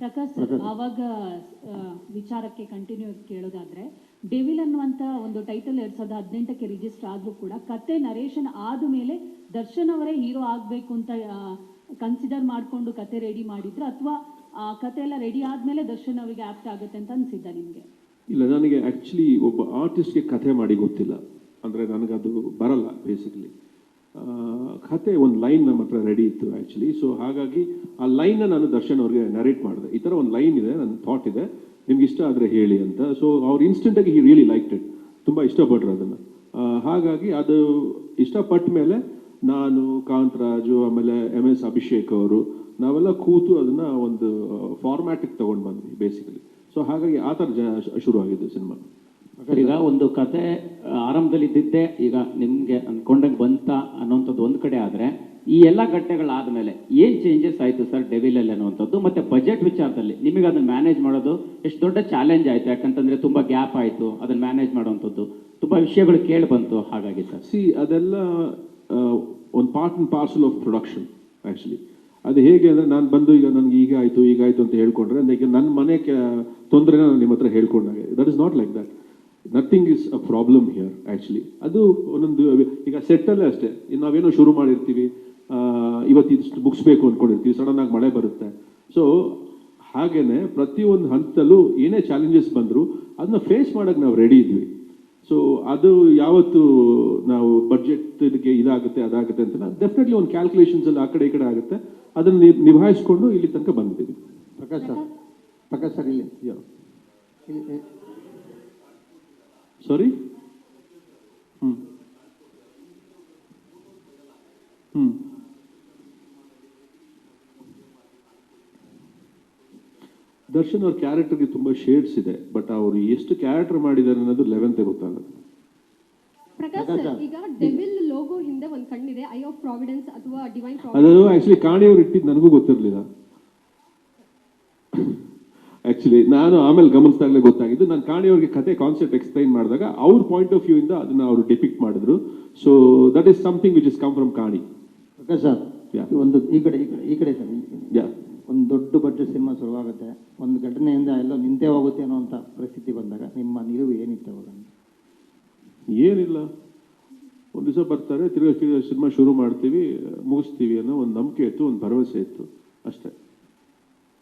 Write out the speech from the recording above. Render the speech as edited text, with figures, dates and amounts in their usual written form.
Prakash sir, ಆವಾಗ ವಿಚಾರಕ್ಕೆ continue ಕೇಳೋದಾದ್ರೆ, devil ಅನ್ನುವಂತ ಒಂದು ಟೈಟಲ್ 2018ಕ್ಕೆ ರಿಜಿಸ್ಟರ್ ಆದ್ರೂ ಕೂಡ ಕತೆ ನರೇಷನ್ ಆದ್ಮೇಲೆ ದರ್ಶನ್ ಅವರೇ ಹೀರೋ ಆಗ್ಬೇಕು ಅಂತ ಕನ್ಸಿಡರ್ ಮಾಡ್ಕೊಂಡು ಕತೆ ರೆಡಿ ಮಾಡಿದ್ರು, ಅಥವಾ ಕತೆ ಎಲ್ಲ ರೆಡಿ ಆದ್ಮೇಲೆ ದರ್ಶನ್ ಅವರಿಗೆ ಆಪ್ಟ್ ಆಗುತ್ತೆ ಅಂತ ಅನ್ಸಿದ್ದ ನಿಮ್ಗೆ? ಇಲ್ಲ, ನನಗೆ ಆಕ್ಚುಲಿ ಒಬ್ಬ ಆರ್ಟಿಸ್ಟ್ಗೆ ಕಥೆ ಮಾಡಿ ಗೊತ್ತಿಲ್ಲ, ಅಂದರೆ ನನಗದು ಬರಲ್ಲ ಬೇಸಿಕಲಿ. ಕತೆ ಒಂದು ಲೈನ್ ನಮ್ಮ ಹತ್ರ ರೆಡಿ ಇತ್ತು ಆ್ಯಕ್ಚುಲಿ. ಸೊ ಹಾಗಾಗಿ ಆ ಲೈನ್ನ ನಾನು ದರ್ಶನ್ ಅವ್ರಿಗೆ ನರೇಟ್ ಮಾಡಿದೆ. ಈ ಥರ ಒಂದು ಲೈನ್ ಇದೆ, ನನ್ನ ಥಾಟ್ ಇದೆ, ನಿಮ್ಗೆ ಇಷ್ಟ ಆದರೆ ಹೇಳಿ ಅಂತ. ಸೊ ಅವ್ರು ಇನ್ಸ್ಟೆಂಟಾಗಿ ಹಿ ರಿಯಲಿ ಲೈಕ್ಡ್ ಇಟ್, ತುಂಬ ಇಷ್ಟಪಟ್ರು ಅದನ್ನು. ಹಾಗಾಗಿ ಅದು ಇಷ್ಟಪಟ್ಟ ಮೇಲೆ ನಾನು, ಕಾಂತರಾಜು, ಆಮೇಲೆ MS ಅಭಿಷೇಕ್ ಅವರು ನಾವೆಲ್ಲ ಕೂತು ಅದನ್ನು ಒಂದು ಫಾರ್ಮ್ಯಾಟಿಗೆ ತೊಗೊಂಡು ಬಂದ್ವಿ ಬೇಸಿಕಲಿ. ಸೊ ಹಾಗಾಗಿ ಆ ಥರ ಶುರುವಾಗಿದ್ದು ಸಿನಿಮಾ. ಈಗ ಒಂದು ಕತೆ ಆರಂಭದಲ್ಲಿ ಇದ್ದಿದ್ದೆ ಈಗ ನಿಮ್ಗೆ ಅನ್ಕೊಂಡಂಗೆ ಬಂತ ಅನ್ನೋಂಥದ್ದು ಒಂದು ಕಡೆ ಆದ್ರೆ, ಈ ಎಲ್ಲ ಘಟ್ಟಗಳಾದ್ಮೇಲೆ ಏನ್ ಚೇಂಜಸ್ ಆಯ್ತು ಸರ್ ಡೆವಿಲ್ ಅಲ್ಲಿ ಅನ್ನುವಂಥದ್ದು? ಮತ್ತೆ ಬಜೆಟ್ ವಿಚಾರದಲ್ಲಿ ನಿಮಗೆ ಅದನ್ನ ಮ್ಯಾನೇಜ್ ಮಾಡೋದು ಎಷ್ಟು ದೊಡ್ಡ ಚಾಲೆಂಜ್ ಆಯ್ತು? ಯಾಕಂತಂದ್ರೆ ತುಂಬಾ ಗ್ಯಾಪ್ ಆಯ್ತು, ಅದನ್ನ ಮ್ಯಾನೇಜ್ ಮಾಡುವಂಥದ್ದು ತುಂಬಾ ವಿಷಯಗಳು ಕೇಳಿ ಬಂತು. ಹಾಗಾಗಿ ಸರ್ ಅದೆಲ್ಲ ಒಂದು part and parcel of production actually. ಅದು ಹೇಗೆ ಅಂದರೆ, ನಾನು ಬಂದು ಈಗ ನನಗೆ ಈಗ ಆಯಿತು ಅಂತ ಹೇಳ್ಕೊಂಡ್ರೆ, ಈಗ ನನ್ನ ಮನೆ ತೊಂದರೆನ ನಾನು ನಿಮ್ಮ ಹತ್ರ ಹೇಳ್ಕೊಂಡಾಗೆ, that is not like that. Nothing is a problem here actually. ಅದು ಒಂದೊಂದು ಈಗ ಸೆಟ್ಟಲ್ಲೇ ಅಷ್ಟೇ, ನಾವೇನೋ ಶುರು ಮಾಡಿರ್ತೀವಿ, ಇವತ್ತು ಇಷ್ಟು ಮುಗಿಸ್ಬೇಕು ಅಂದ್ಕೊಂಡಿರ್ತೀವಿ, ಸಡನ್ನಾಗಿ ಮಳೆ ಬರುತ್ತೆ. ಸೊ ಹಾಗೇನೆ ಪ್ರತಿಯೊಂದು ಹಂತದಲ್ಲೂ ಏನೇ ಚಾಲೆಂಜಸ್ ಬಂದರೂ ಅದನ್ನ ಫೇಸ್ ಮಾಡೋಕ್ಕೆ ನಾವು ರೆಡಿ ಇದ್ವಿ. ಸೊ ಅದು ಯಾವತ್ತು ನಾವು ಬಡ್ಜೆಟ್ ಇದಕ್ಕೆ ಇದಾಗುತ್ತೆ ಅದಾಗುತ್ತೆ ಅಂತ ಡೆಫಿನೆಟ್ಲಿ ಒಂದು ಕ್ಯಾಲ್ಕುಲೇಷನ್ಸ್ ಅಲ್ಲಿ ಆ ಕಡೆ ಈ ಕಡೆ ಆಗುತ್ತೆ, ಅದನ್ನು ನಿಭಾಯಿಸ್ಕೊಂಡು ಇಲ್ಲಿ ತನಕ ಬಂದಿದ್ದೀವಿ. ಪ್ರಕಾಶ್ ಸರ್ ಇಲ್ಲಿ ಸಾರಿ ದರ್ಶನ್ ಅವ್ರ ಕ್ಯಾರೆಕ್ಟರ್ಗೆ ತುಂಬಾ ಶೇಡ್ಸ್ ಇದೆ, ಬಟ್ ಅವರು ಎಷ್ಟು ಕ್ಯಾರೆಕ್ಟರ್ ಮಾಡಿದ್ದಾರೆ ಅನ್ನೋದು 11th ಗೊತ್ತಾಗುತ್ತೆ. ಪ್ರಕಾಶ್ ಸರ್, ಈಗ ಡೆವಿಲ್ ಲೋಗೋ ಹಿಂದೆ ಒಂದು ಕಣ್ಣಿದೆ, ಐ ಆಫ್ ಪ್ರಾವಿಡೆನ್ಸ್ ಅಥವಾ ಡಿವೈನ್ ಅದು ಪ್ರಾವಿಡೆನ್ಸ್. ಆಕ್ಚುಲಿ ಕಾಣಿಯವ್ರು ಇಟ್ಟಿದ್ದು ನನಗೂ ಗೊತ್ತಿರಲಿಲ್ಲ ಆಕ್ಚುಲಿ. ನಾನು ಆಮೇಲೆ ಗಮನಿಸಿದಾಗಲೇ ಗೊತ್ತಾಗಿದ್ದು. ನಾನು ಕಾಣಿಯವ್ರಿಗೆ ಕತೆ ಕಾನ್ಸೆಪ್ಟ್ ಎಕ್ಸ್ಪ್ಲೈನ್ ಮಾಡಿದಾಗ ಅವ್ರ ಪಾಯಿಂಟ್ ಆಫ್ ವ್ಯೂ ಇಂದ ಅದನ್ನ ಅವರು ಡಿಪಿಕ್ಟ್ ಮಾಡಿದ್ರು. So that is something which is come from ಕಾಣಿ. ಪ್ರಕಾಶ್ ಸರ್, ಒಂದು ಈ ಕಡೆ ಸರ್, ಒಂದು ದೊಡ್ಡ ಬಡ್ಜೆಟ್ ಸಿನಿಮಾ ಶುರುವಾಗುತ್ತೆ, ಒಂದು ಘಟನೆಯಿಂದ ಎಲ್ಲ ನಿಂತೇ ಹೋಗುತ್ತೆ ಅನ್ನೋಂಥ ಪರಿಸ್ಥಿತಿ ಬಂದಾಗ ನಿಮ್ಮ ನಿಲುವು ಏನಿತ್ತು ಅವಾಗ? ಏನಿಲ್ಲ, ಒಂದು ದಿವಸ ಬರ್ತಾರೆ, ತಿರ್ಗಾ ಸಿನಿಮಾ ಶುರು ಮಾಡ್ತೀವಿ, ಮುಗಿಸ್ತೀವಿ ಅನ್ನೋ ಒಂದು ನಂಬಿಕೆ ಇತ್ತು, ಒಂದು ಭರವಸೆ ಇತ್ತು ಅಷ್ಟೇ.